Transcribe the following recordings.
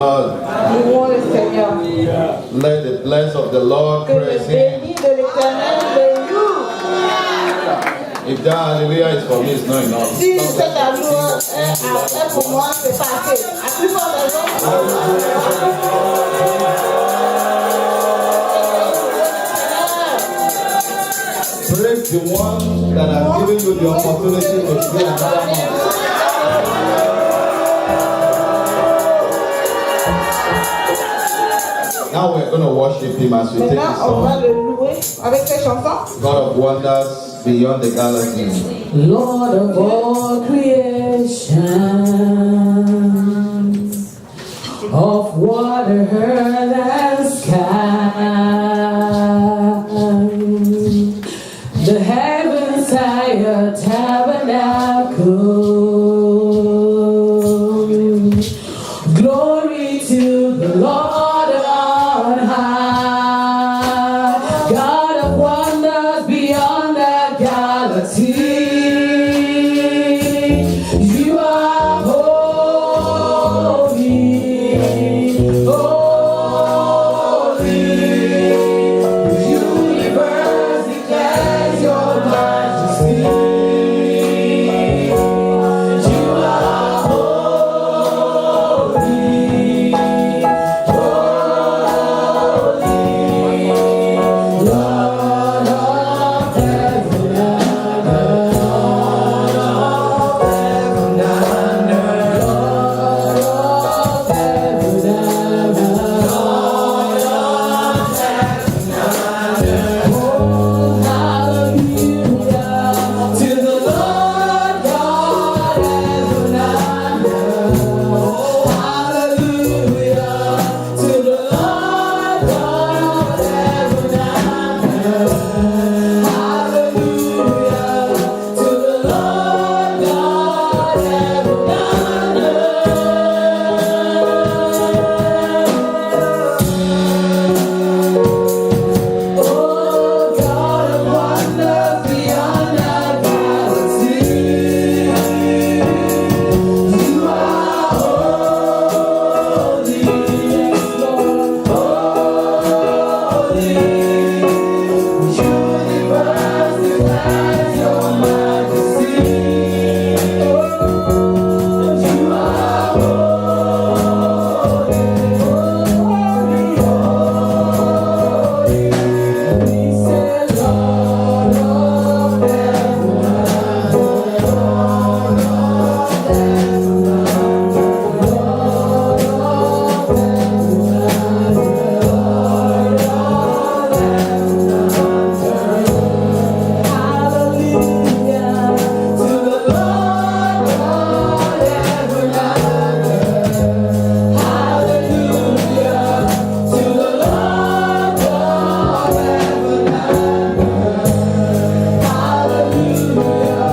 Louons le Seigneur. Let the bless of the Lord Que le praise him. béni de l'Éternel le loue. If that hallelujah is for me, it's not enough. Si cet amour est pour moi, c'est pas assez. À plus forte raison. Praise the one that has given you the opportunity to see another month. Now we're going to worship him as we take this Maintenant, on va song. le louer avec ces chansons. God of wonders beyond the galaxy. Lord of all creation, of water, earth, and sky, the heavens higher tabernacle. Glory to the Lord on high, God of wonders beyond the galaxy. You are holy, holy. The universe declares your majesty. You are holy, holy. Lord of heaven and earth, Lord of heaven and earth, Lord of heaven and earth, Lord of heaven and earth. Oh, hallelujah to the Lord God, heaven and earth. Oh, hallelujah to the Lord God, heaven and earth. Hallelujah to the Lord God, heaven and earth. Oh, God of wonders beyond the galaxy, you are holy, yes, Lord, holy. The universe declares your majesty. Oh, you are holy, holy, holy. We say, Lord of heaven, Lord of heaven, Lord of hallelujah to the Lord God, heaven and earth. Hallelujah to the Lord God, heaven and earth. Hallelujah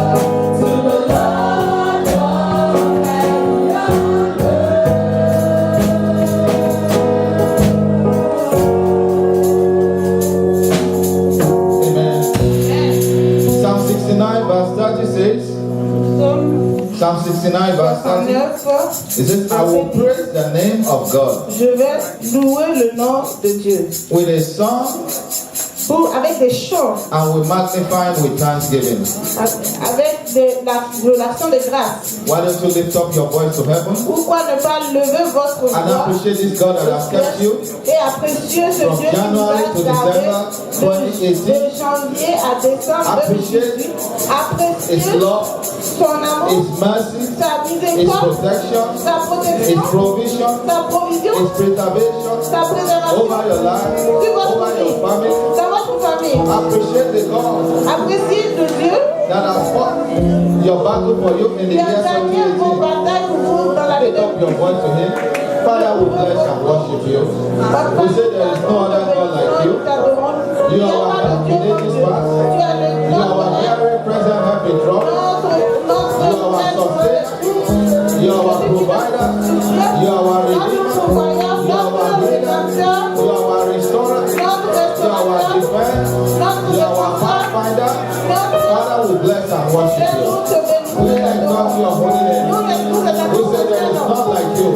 to the Lord God, heaven Amen. Psalm 69 verse 30 says, Psaume Psalm 69 verse 30, 69. it says, I will praise the name of God Je vais louer le nom de Dieu. with a song Avec des chants, and will magnify him with thanksgiving. avec de l'action de grâce. Why don't you lift up your voice to heaven Pourquoi ne pas lever votre and voix appreciate this God that has kept you et apprécier ce from Dieu qui nous January to a gardé December de janvier à décembre Appreciate 2018. Apprécier His love, son amour, His mercy, sa His miséricorde, protection, sa His protection, provision, sa provision, His preservation sa préservation over your life, sur votre over your vie, family. dans votre famille. Appreciate the God Appréciez le Dieu that has fought your battle for you in the qui a year gagné vos 2018. batailles pour vous dans la Lift up your voice to Him. Father, we bless and worship you. We say there is no other God like you. You are our help in ages past. You are our very present help in trouble. You are our sustainer. You are our provider. You are our redeemer. You are our healer. You are our restorer. You are our defense. You are our pathfinder. Father, we bless and worship you. We exalt your holy name. We say there is none like you.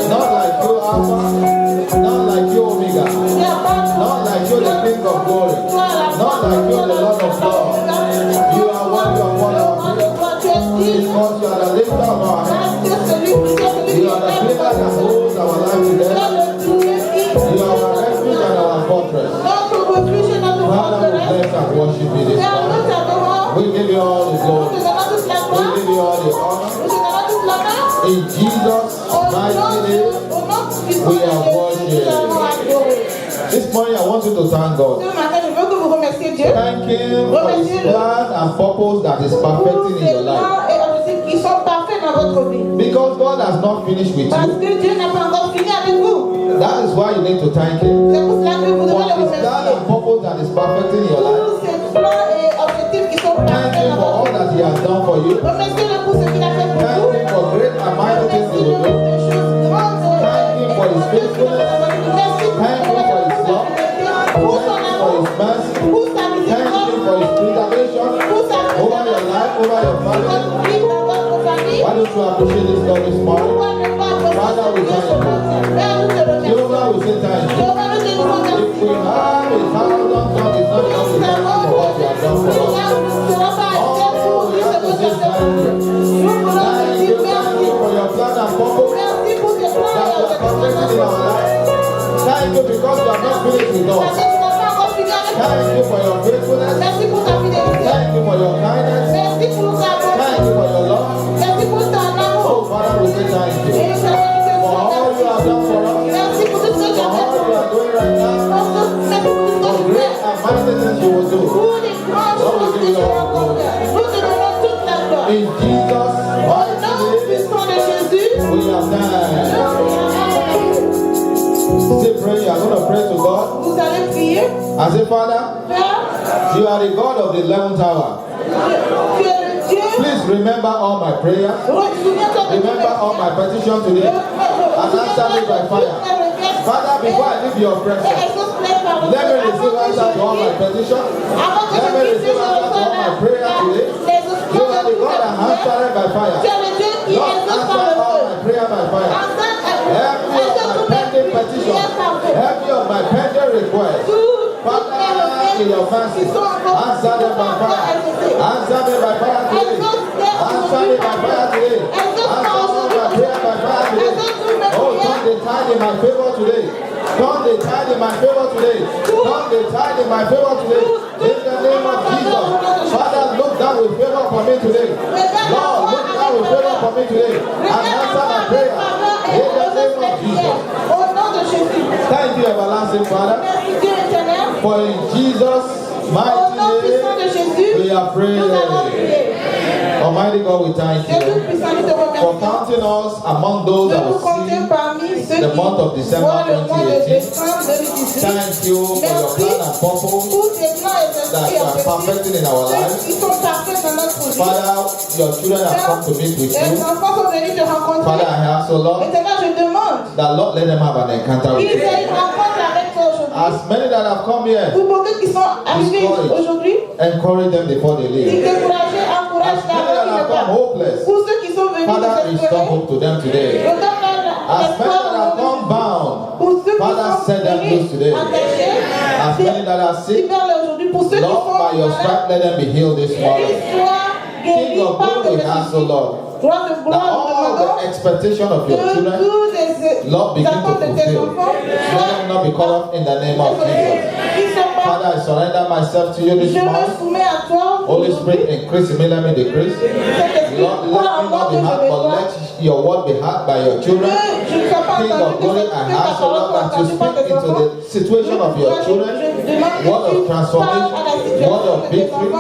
Not like you. puissant de Jésus, nous allons adorer. This morning I want you to thank God. Ce matin, je veux que vous remerciez Dieu. Thank Him for His plan and purpose that is Pour perfecting in ses your life. plans et objectifs qui sont parfaits dans votre vie. Because God has not finished with Parce you. que Dieu n'a pas encore fini avec vous. That is why you need to thank Him. C'est pour cela que vous For devez le His plan remercier. and purpose that is perfecting in your life. Pour ses plans et objectifs qui sont Thank parfaits Him dans for all votre that vie. He has done for you. Remerciez-le pour ce qu'il a fait pour Thank vous. Him for great and mighty things He will do. Thank Him for His faithfulness. Thank Him for His love. Pour son Thank Him for amour, His mercy. pour sa Thank Him miséricorde, for His preservation pour sa over your life, over your family. votre vie, dans votre famille. Why don't you appreciate this God this morning? Pourquoi ne pas Father, we apprécier thank ce matin? Père, nous te remercions. Jehovah, we say thank you. Jehovah, nous te disons merci. If we have 1,000 tongues, it's not enough to thank you for what you have done for us. Thank you for your plan and purpose that you are perfecting in our life. Thank you because you are not finished with us. Thank you for your faithfulness. Thank you for your kindness. Thank you for your love. Oh, Father, we say thank you for all you have done for us, for all you are doing right now, for great and mighty things you will do. In Jesus' mighty name, we have done. Still pray, you are going to pray to God. Vous allez prier. I say, Father, Père, you are the God of the 11th hour. tu es le Dieu. Please remember all my prayers. Souviens-toi de Remember all my petitions today. And answer me by fire. Father, before I leave your presence, let me receive answer to all my petitions. Let me receive answer to all my prayers today. You are the God that answered by fire. Lord, answer all my prayer by fire. Every of my pending petitions, every of my pending requests, Father, in your mercy, answer them by fire. Answer me by fire today. Answer me by fire today. Answer all my prayer by fire today. Oh, turn the tide in my favor today. Turn the tide in my favor today. Turn the tide in my favor today. In the name of Jesus. Father, look down with favor for me today. Lord, look down with favor for me today. And answer my prayer. In the name of Jesus. Au nom de Jésus. Thank you, everlasting Father. Merci Dieu éternel. For in Jesus' Au nom puissant de mighty name, Jésus, we are praying. nous allons prier. Almighty God, we thank Dieu you tout-puissant, nous te for remercions. counting us among those De that nous will compter see parmi ceux the qui month of December voient le mois de 2018. décembre 2018. Thank you for your plan and purpose Pour tes plans et that you are perfecting in our lives. qui sont parfaits dans notre vie. Father, your children have come to meet with Les you. enfants sont venus te rencontrer. Father, I ask, oh Lord, Maintenant, je demande that Lord, let them have an encounter with qu'ils you. aient une rencontre avec toi aujourd'hui. As many that have come here, Pour beaucoup qui sont arrivés aujourd'hui, encourage them before they ils leave. découragés, encouragent As many that la have come hopeless, Pour ceux qui sont venus Father, restore désespérés, hope to them today. je donne As many l'espoir that have au nom de come bound, Pour ceux qui Father, sont set them loose today. venus attachés, As many that are sick, libère-les aujourd'hui. Pour ceux qui Lord, sont by your malades, stripes, let them be healed this morning. qu'ils soient King guéris of par glory, we ask, oh Lord, Gloire de that gloire, nous all demandons the expectation of your que children, tous les Lord, begin to attentes de tes fulfill. enfants Let them not be caught up in the name of Jesus. qui sont pas. Father, I surrender myself to you this Je me morning. soumets à toi. Holy Spirit, increase in me, let me decrease. Saint-Esprit, Lord, let crois en me moi not que be je hard, vais but croire. let your word be heard by your children. Que je ne sois pas King entendu, of que glory, ta I parole ask, oh Lord, that you soit speak into the situation of your children, word of transformation, word of victory,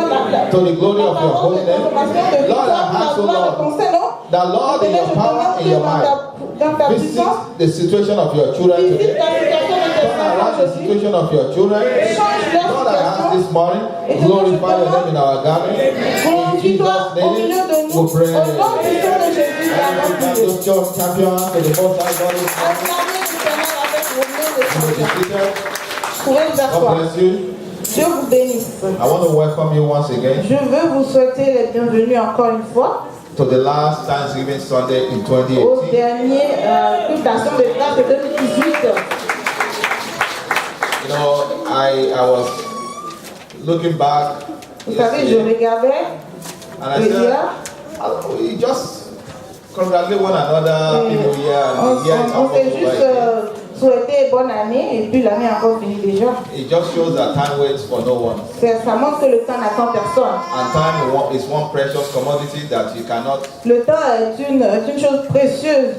to the glory of your holy name. Lord, I ask, oh Lord, that Lord, in your power, in your might, visit the situation of your children today. Turn around the situation of your children. Lord, I ask this morning, glorify your name in our gathering. In Jesus' name, we pray. And those church champions to the Most High God this morning. You may be seated. God bless you. Dieu vous bénisse. I want to welcome you once again Je veux vous souhaiter les bienvenus encore une fois to the last Thanksgiving Sunday in au 2018. dernier invitation de grâce de 2018. You know, I was looking back Vous savez, je yesterday, regardais and I hier. said, "Oh, we just congratulate one another in the year, On and the year is s'est almost juste over. souhaité bonne année et puis l'année est encore finie déjà. It just shows that time waits for no one, Ça montre que le temps n'attend personne. and time is one precious commodity that you cannot Le temps est une chose précieuse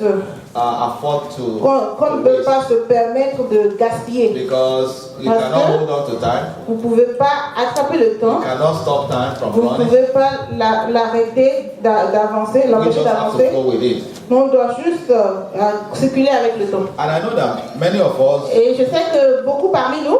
afford to qu'on ne peut waste, pas se permettre de gaspiller. because you Parce cannot que hold on to time. vous ne pouvez pas attraper le You temps, cannot stop time from vous ne running. pouvez pas l'arrêter d'avancer, We l'empêcher just have to d'avancer. flow with it. On doit juste circuler avec le temps. And I know that many of us, Et je sais que beaucoup parmi nous,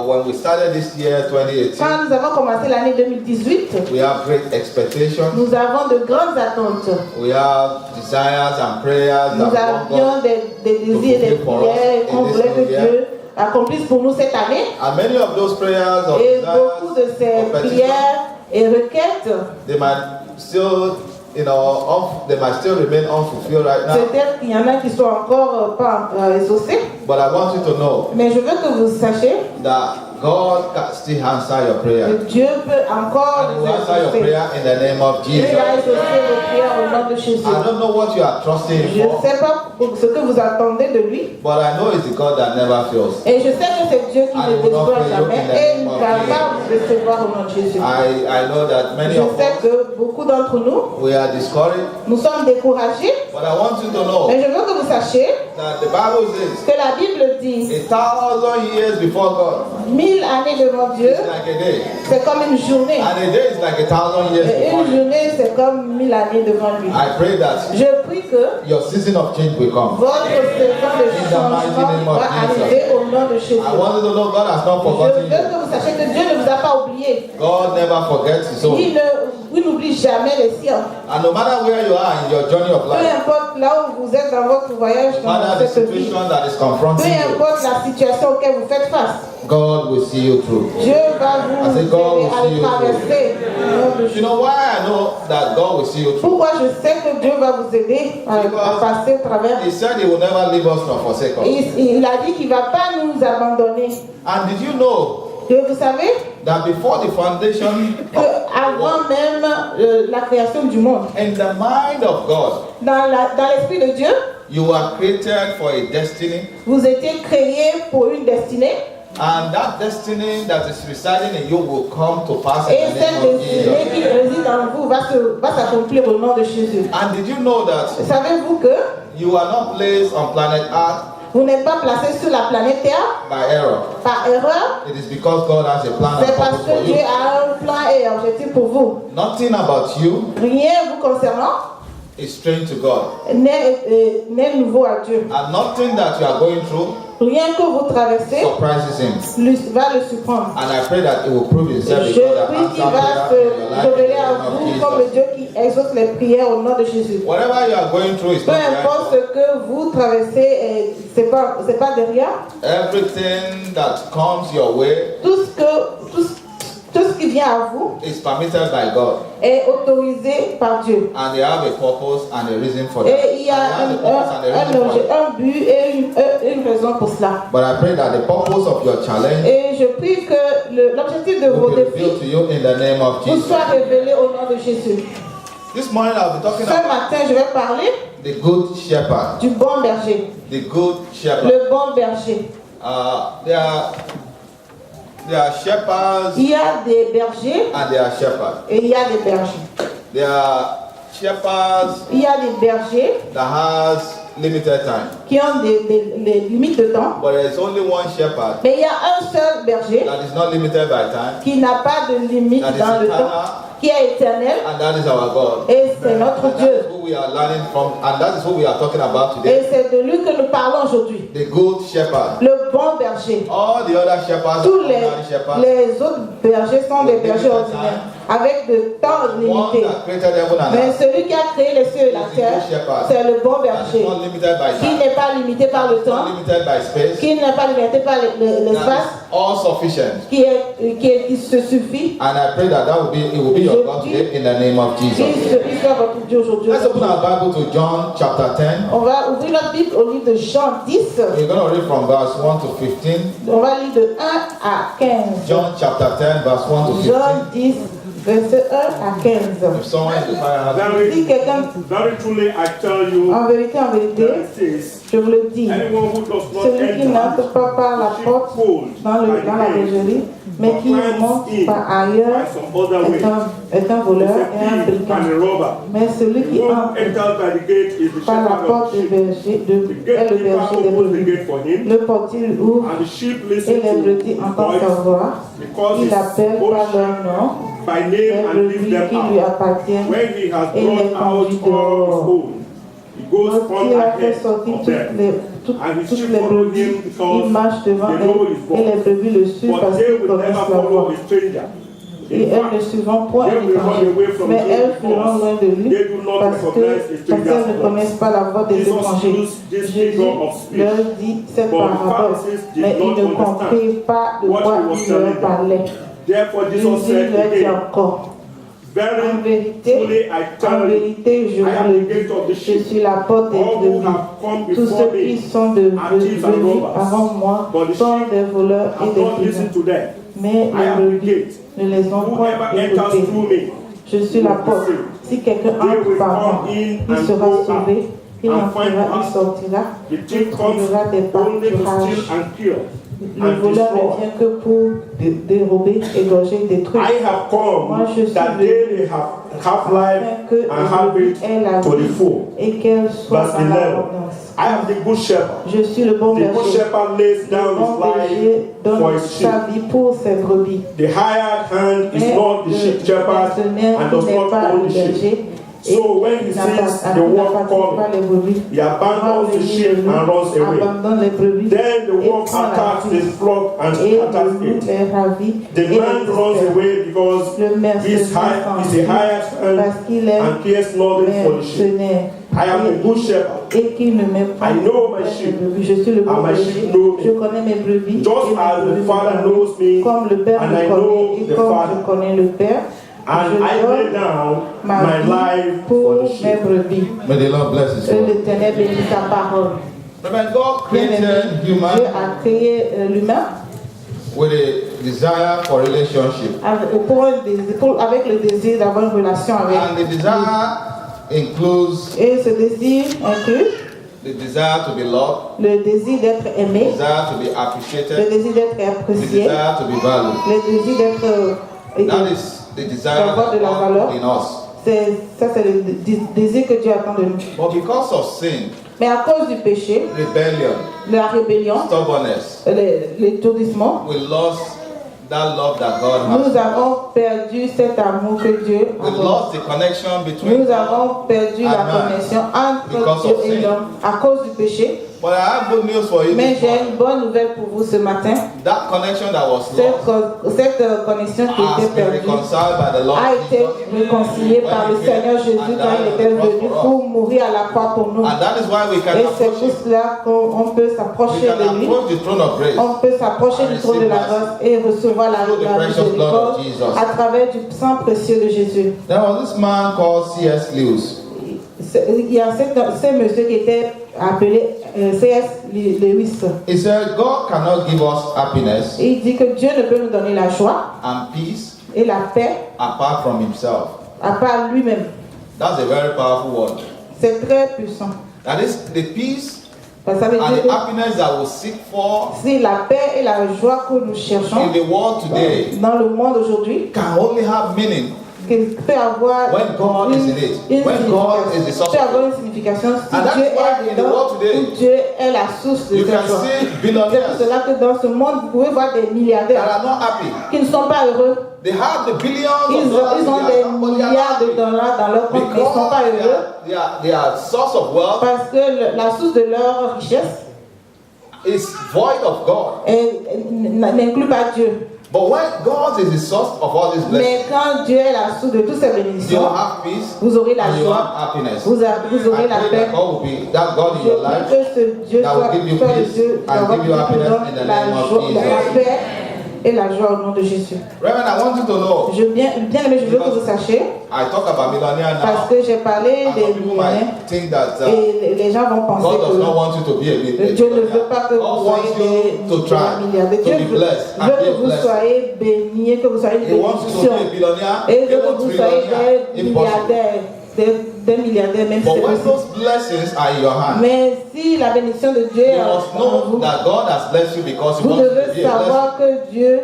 when we started this year 2018, quand nous avons commencé l'année 2018, we have great expectations. nous avons de grandes attentes. We have desires and prayers Nous that want avions God. des désirs, des prières qu'on voulait que Dieu accomplisse pour nous cette année. And many of those prayers or Et beaucoup de desires ces or petitions, prières et requêtes, they might still, they might still remain unfulfilled right now. peut-être qu'il y en a qui sont encore pas exaucées, But I want you to know mais je veux que vous sachiez that God can still answer your prayer. que Dieu peut encore And He vous will answer your exaucer. prayer in the name of Dieu Jesus. va exaucer vos prières au nom de Jésus. I don't know what you are trusting Je Him ne for, sais pas ce que vous attendez de lui, but I know it's the God that never fails. et je sais que c'est Dieu qui And ne he will not déçoit fail you jamais, in the et il name ne of va Jesus. pas vous décevoir au nom de Jésus. I know that many Je of sais us, que beaucoup d'entre nous, we are discouraged, nous sommes découragés, but I want you to know mais je veux que vous sachiez that the Bible says que la Bible dit 1,000 years before God 1000 années devant Dieu, is like a day, c'est comme une journée. and a day is like 1,000 years Et before une you. journée, c'est comme 1000 années devant lui. I pray that Je prie que your season of change will come. votre saison de changement va arriver au nom de Jésus. I want you to know God has not Je forgotten veux que you. vous sachiez que Dieu ne vous a pas oublié. God never forgets His own. Il n'oublie jamais les siens. And no matter where you are in your journey of Peu life, importe là où vous êtes dans votre voyage, no dans matter the cette vie, situation that is peu confronting you, importe la situation auquel vous faites face, God will see you through. Dieu va vous I say God aider will à see le you traverser. au nom de You Jésus. know why I know that God will see you through? Pourquoi je sais que Dieu va vous aider à passer au travers. He said He will never leave us nor forsake us. Il a dit qu'il ne va pas nous abandonner. And did you know Et vous savez that before the foundation of the qu'avant world, même la création du monde, in the mind of God, dans l'esprit de Dieu, you were created for a destiny, vous étiez créés pour une destinée. and that destiny that is residing in you will come to pass Et in the cette name of destinée Jesus. qui réside en vous va s'accomplir au nom de Jésus. And did you know that Savez-vous que you are not placed on planet Earth vous n'êtes pas placé sur la planète Terre by error? par erreur? It is because God has a plan and C'est parce purpose for que Dieu you. a un plan et un objectif pour vous. Nothing about you Rien vous concernant is strange to God. n'est nouveau à Dieu. And nothing that you are going through Rien que vous traversez surprises Him. va le surprendre. And I pray that it will prove Himself Je a God that prie qu'il va answers prayer in your se life in révéler the à name vous of comme le Jesus. Dieu qui exauce les prières au nom de Jésus. Whatever you are going through is Peu not importe right. ce que vous traversez, c'est pas derrière. Everything that comes your way Tout ce qui vient à vous is permitted by God. est autorisé par Dieu. And they have a purpose and a reason for that. Et il y a And they have a purpose and a reason for it. un but et une raison pour cela. But I pray that the purpose of your challenge Et je prie que l'objectif de vos will be revealed défis to you in the name of vous Jesus. soit révélé au nom de Jésus. This morning I'll be talking Ce about matin, je vais parler the good shepherd. du bon berger. The good shepherd. Le bon berger. There are shepherds Il y a des bergers and there are shepherds. et il y a des bergers. There are shepherds Il y a des bergers that has limited time. qui ont des limites de temps. But there is only one shepherd Mais il y a un seul berger that is not limited by time. qui n'a pas de limite That is dans le temps, eternal. qui est éternel, And that is our God. et c'est notre And that Dieu. is who we are learning from, and that is who we are talking about Et today. c'est de lui que nous parlons aujourd'hui. The good shepherd. Le bon berger. All the other shepherds Tous are ordinary shepherds. les autres bergers sont des bergers ordinaires, avec de temps One limité. that created heaven and Mais earth celui qui a créé les cieux et la terre, c'est le bon that is berger, not limited by qui time, n'est pas limité par le not temps, limited by space, qui n'est pas limité par that l'espace, is all sufficient. qui se suffit. And I pray that it will be your God today in the name of Jesus. Il soit votre Dieu aujourd'hui. Let's open our Bible to John chapter 10. On va ouvrir notre Bible au livre de Jean 10. We're going to read from verse 1 to 15. On va lire de 1 à 15. John chapter 10, verse 1 to 15. Jean 10, verset 1 à 15. If someone is the fire, Si quelqu'un, Very truly, I tell you, en vérité, that it is Je vous le dis. Anyone who does not Celui qui enter n'entre pas par la the porte sheepfold dans by la the gate, bergerie, mais but qui climbs monte in par ailleurs, by some other way, est un voleur is et un a thief brigand. and a robber. Mais celui The qui one who entre enters by the gate is the par la shepherd porte of the du sheep. berger, The est le gatekeeper berger des opens the brebis. gate for him, Le portier lui ouvre and the sheep et listen les to brebis his entendent sa voice. voix. He calls Il his appelle own par leur sheep nom, by les name and leads brebis them qui lui out. appartiennent. When he has Et les brought out conduit all his dehors. own, he goes on Lorsqu'il a fait ahead sortir of them. toutes And his les sheep follow brebis, him because il marche devant they know his elles et les voice. brebis le suivent But parce they qu'ils will never connaissent la follow voix. a stranger. Et In elles ne fact, suivront point they un will run étranger, away from mais him elles fuiront loin de lui they do not parce recognize a qu'elles stranger's ne voice. connaissent pas la voix des Jesus étrangers. used this Jésus figure of speech, leur dit cette but the parabole, Pharisees did mais not ils ne understand comprirent pas de what quoi he was il leur telling them. parlait. Therefore, Jesus Jésus said leur dit again, encore, en Very vérité, truly I en tell you, vérité, je I vous am le the gate of the dis, je sheep. suis la porte des All who brebis. have come Tous before ceux qui me sont are thieves and venus robbers, avant moi but the sont sheep des voleurs et have des not brigands. listened to them. Mais I les am the brebis gate. ne les ont point Whoever enters écoutés. through me Je suis la porte. Si quelqu'un entre par moi, il sera sauvé, il entrera, il sortira, The il thief comes trouvera des only to pâturages. steal and kill Le and voleur ne destroy. vient que pour dérober, égorger, détruire. I have Moi, je come suis that venu they may have life afin que and have les it brebis aient la to the vie full. et qu'elles soient Verse en 11. abondance. I am the good shepherd. Je suis le bon The good berger. shepherd lays Le down bon his berger life for donne his sheep. sa vie pour ses brebis. The hired hand is Mais not the le sheep shepherd mercenaire and qui does n'est not pas own le the sheep. berger et So when he qui sees the n'appartient wolf pas coming, les brebis, he abandons the sheep and runs away. abandonne les brebis Then the et wolf prend la attacks fuite. his flock and Et scatters le loup it. les ravit The et man les runs disperse. away because Le he's mercenaire a hired hand parce qu'il est and cares nothing for the sheep. mercenaire I am the good shepherd. et qui ne met pas I know my les sheep, brebis. Je suis le bon and my berger. sheep know me. Je connais mes brebis. Just et mes as the brebis Father me knows me, connaissent. Comme le Père and me I know connaît et the comme Father. je connais le Père, And je I lay donne down ma my vie life pour for the mes sheep. brebis. May the Lord bless His Et word. l'Éternel bénit sa parole. When God Bien-aimé, created Dieu human a créé l'humain with a desire for relationship, avec le désir d'avoir une relation avec. and the desire includes Et ce désir inclut the desire to be loved, le désir d'être the aimé, desire to be le appreciated, désir d'être the apprécié, desire to be valued. le désir d'être That is the desire d'avoir de la that valeur. God in us. C'est le désir que Dieu attend de nous. But because of sin, Mais à cause du péché, rebellion, de la rébellion, stubbornness, l'étourdissement, we lost that love that God has. nous avons perdu cet amour que Dieu a We donné. lost the connection between Nous God. avons perdu la and man connexion because entre Dieu of et sin. l'homme à cause du péché. But I have good news for you Mais this j'ai morning. une bonne nouvelle pour vous ce matin. That connection that was Cette lost connexion qui has était been perdue reconciled by the Lord a été Jesus. réconciliée par le Seigneur Jésus quand il était venu pour mourir à la croix pour nous. And that is why we can Et c'est approach pour Him. cela qu'on peut We s'approcher can de lui. approach the throne of grace On peut s'approcher du trône de la grâce et recevoir la Through the precious blood of miséricorde Jesus. à travers du sang précieux de Jésus. There was this man called C.S. Lewis. Il y a ce monsieur qui était appelé C.S. Lewis. He said, God cannot give us happiness Et il dit que Dieu ne peut nous donner la joie and peace et la paix apart from Himself. à part lui-même. That's a very powerful word. C'est très puissant. That is the peace Parce que ça veut and dire the que happiness that we seek for si la paix et la joie que nous cherchons in the world today dans le monde aujourd'hui, can only have meaning qu'il peut avoir when God is in it. When God is the source peut of avoir it. une signification si And that's Dieu why est in the dedans, world today, où Dieu est la source de You cette can joie. see C'est pour billionaires cela que dans ce monde, vous pouvez voir des that milliardaires are not happy. qui ne sont pas heureux. They have the billions Ils of dollars in ont their des account, but they are milliards not de happy. dollars dans leur compte, mais ils ne sont Because pas heureux their source of wealth parce que la source de leur richesse is void of God. n'inclut pas Dieu. But when God is the source of all these blessings, Mais quand Dieu est la source de toutes ces you bénédictions, have peace vous aurez la and you joie, have happiness. vous aurez I la pray paix. that God will be that God in Je your prie life. que ce Dieu that will soit give you soit le peace Dieu and give you qui happiness donne in the la name of joie, Jesus. la paix et la joie au nom de Jésus. Reverend, I want you to know. Bien aimé, je veux que vous sachiez, I talk about millionaire parce now. que j'ai parlé And des some people millionnaires might think that et les gens vont penser God does not que want you to be a Dieu ne veut pas que God vous wants soyez you to try, milliardaires. to Dieu be veut blessed and que be vous blessed. soyez bénis, que vous soyez He une wants you to bénédiction. be a billionaire, Et il veut even que vous soyez trillionaire, des if possible. milliardaires. des milliardaires, même si But c'est when possible. those blessings are in your hand, Mais si la bénédiction de Dieu you est en must know vous, that God has blessed you because He vous wants you to devez be a blessing. savoir que Dieu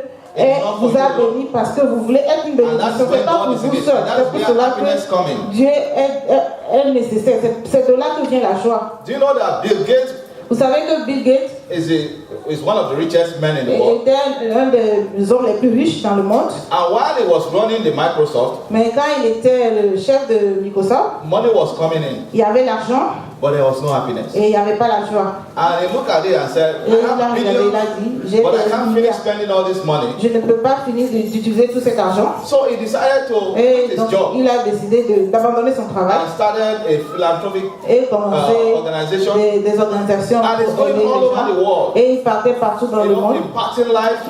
vous a béni parce que vous voulez être une And that's bénédiction. when C'est pas pour God is in vous it. seul. And C'est that's pour where cela happiness que coming. Dieu est nécessaire. C'est de là que vient la joie. Do you know that Bill Gates Vous savez que Bill Gates is one of the richest men in the world? était un des hommes les plus riches dans le monde. And while he was running the Microsoft, Mais quand il était le chef de Microsoft, money was coming in, il y avait l'argent but there was no happiness. et il n'y avait pas la joie. And he looked at it and said, Et I il a have regardé, millions, il a dit, j'ai but I des can't finish milliards. spending all this money. Je ne peux pas finir d'utiliser tout cet argent. So he decided to Et quit his donc, job il a décidé d'abandonner son travail and started a philanthropic et commencer organization. des organisations And it's pour going aider all les over the gens. world. Et il partait partout dans le monde. Impacting life,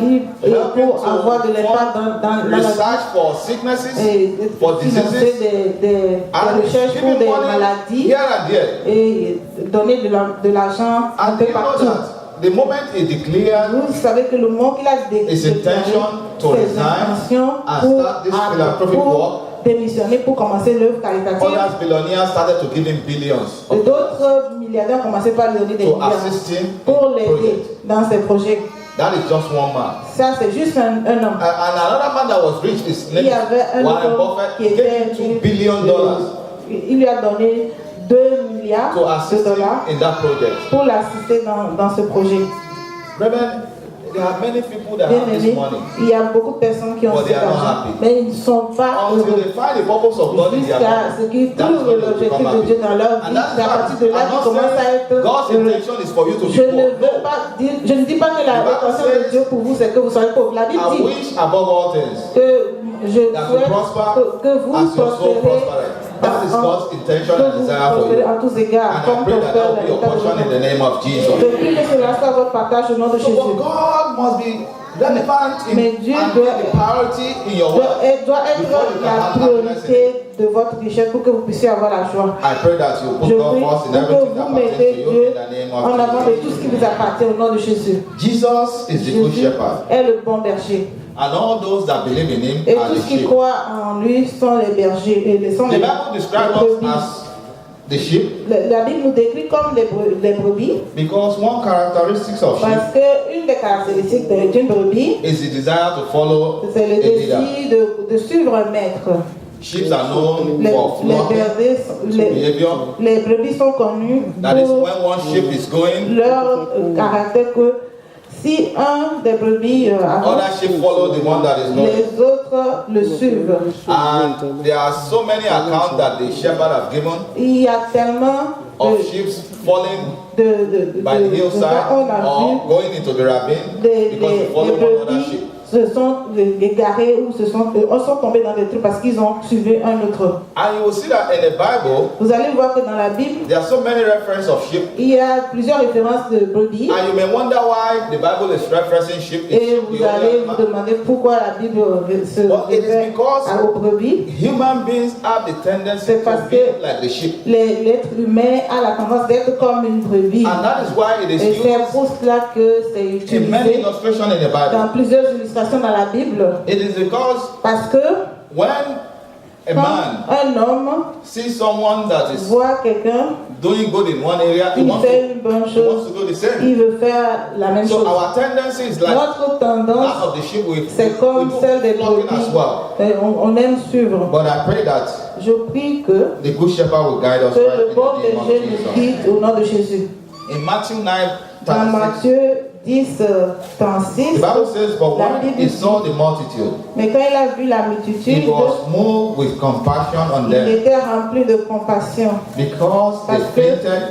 Et helping pour avoir de to l'impact fund dans la research for sicknesses, et for financer diseases, des and recherches pour giving des money maladies here and there. et donner de l'argent un And peu you know partout. that the moment he declared Vous savez que le mot qu'il a his déclaré, intention to ses resign intentions and pour, start this philanthropic work, démissionner pour commencer l'œuvre caritative. others billionaires started to give him billions Et of dollars d'autres milliardaires ont commencé par lui donner des to milliards assist him pour in l'aider project. dans ses projets. That is just one man. Ça, c'est juste un homme. And another man that was rich, his Il name y avait un is Warren homme qui Buffett, gave était him $2 billion il lui a donné 2 milliards to de assist him dollars in that project. pour l'assister dans ce projet. Brethren, there are many people that Bien have this aimé, money, il y a beaucoup de personnes qui ont but they cet are not argent, happy. mais ils ne sont pas until heureux. they find the purpose of God in their Jusqu'à life. ce qu'ils That is trouvent when they l'objectif become de Dieu happy. dans leur vie. And that's C'est à partir de là I'm qu'ils not commencent à saying être God's heureux. intention is for you to be Je ne poor. veux pas dire, je ne dis pas que la The Bible intention says, de Dieu pour vous c'est que vous soyez pauvres. La Bible I dit wish above all things que je that you souhaite prosper que vous as your soul prospérez. prospereth. That is God's intention Que and vous desire for prospérez you. en tous égards. And I Comme pray that that will be your prospère portion in the l'état name of Jesus. Je prie que cela soit votre partage au nom de So Jésus. God must be relevant in Mais Dieu and doit- the priority in your doit work. doit être Before you can la have happiness in priorité de votre richesse pour que vous puissiez avoir la joie. I pray that you Je put God prie first in pour que everything that vous pertains to mettez you Dieu in the name en avant of de Jesus. tout ce qui vous appartient au nom de Jésus. Jesus is the good Jésus shepherd, est le bon berger. and all those that believe in him Et are tous the ceux qui sheep. croient en lui sont les bergers. Et sont The les Bible describes us brebis. as the sheep La Bible nous décrit comme les brebis because one characteristic of sheep parce qu'une des caractéristiques d'une brebis, is the desire to follow c'est le a leader. désir de suivre un maître. Sheep are known Les, for les, flocking brebis, behavior. les brebis sont connus That is pour when one sheep is going, leur caractère que si un des brebis avance, other sheep follow the one that is going. les autres le suivent. And there are so many accounts that the shepherd have given Il y a tellement of de, sheep falling de by the hillside on a vu or going into the ravine because they les follow one other brebis sheep. se sont égarés ou sont tombés dans des trucs parce qu'ils ont suivi un autre. And you will see that in the Bible, Vous allez voir que dans la Bible, there are so many references of sheep. il y a plusieurs références de brebis. And you may wonder why the Bible is referencing sheep. Et It's vous the allez only vous animal. demander pourquoi la Bible se Well, it is réfère because aux brebis. human beings have the tendency C'est parce to be que like the sheep. L'être humain a la tendance d'être comme une brebis. And that is why it is Et c'est used pour cela que c'est in many utilisé illustrations in the dans Bible. plusieurs illustrations dans la Bible. It is because Parce que when a quand man un homme sees someone that is voit quelqu'un doing good in one area, he qui wants fait to, une bonne he chose, wants to do the same. il veut faire la même So chose. our tendency is like Notre that tendance, of the sheep with c'est comme celle des flocking brebis. as well. On aime suivre. But I pray that Je prie que the good shepherd will guide us right le in bon the name of berger nous Jesus. guide au nom de Jésus. In Matthew 9, Dans 36, Matthieu 10, the 36, Bible says, but la when Bible he dit, saw the multitude, mais quand il a vu la he multitude, was moved with compassion on il them était rempli de compassion because they Parce que- fainted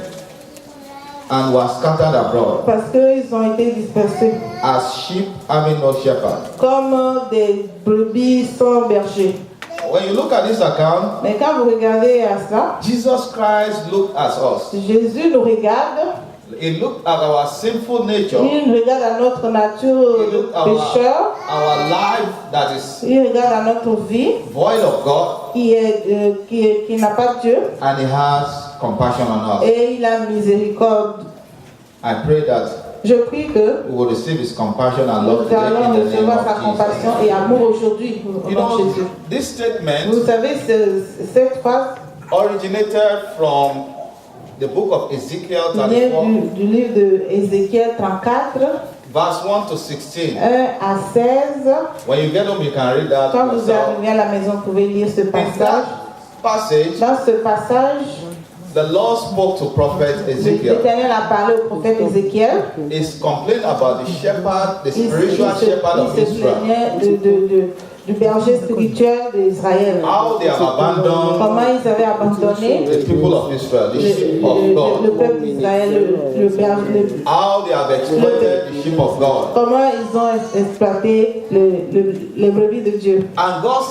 and were scattered abroad parce qu'ils ont été dispersés as sheep having no shepherd. comme des brebis sans berger. When you look at this account, Mais quand vous regardez à cela, Jesus Christ looked at us. Jésus nous regarde, He looked at our sinful nature, il regarde à notre nature he de looked at pécheur, our life that is il regarde à notre vie void of God, qui n'a pas de Dieu and he has compassion on us. et il a miséricorde. I pray that Je prie que we will receive his compassion and love nous today allons in the name recevoir sa of compassion Jesus. et amour aujourd'hui au You nom de know, Jésus. this statement Vous savez, cette phrase originated from the book of Ezekiel Il vient 34, du livre de Ézéchiel 34, verse 1 to 16. 1 à 16. When you get home, you can read that Quand vous yourself. arrivez à la maison, vous pouvez lire ce In passage. that passage, Dans ce passage, the Lord spoke to prophet Ezekiel. l'Éternel a parlé au prophète Ézéchiel. He's complaining about the shepherd, the spiritual shepherd of Il se Israel. plaignait du berger spirituel d'Israël. How they have abandoned Comment ils avaient abandonné the people of Israel, the sheep of le God. peuple d'Israël, le berger. How they have exploited the sheep of God. Comment ils ont exploité les brebis de Dieu. And God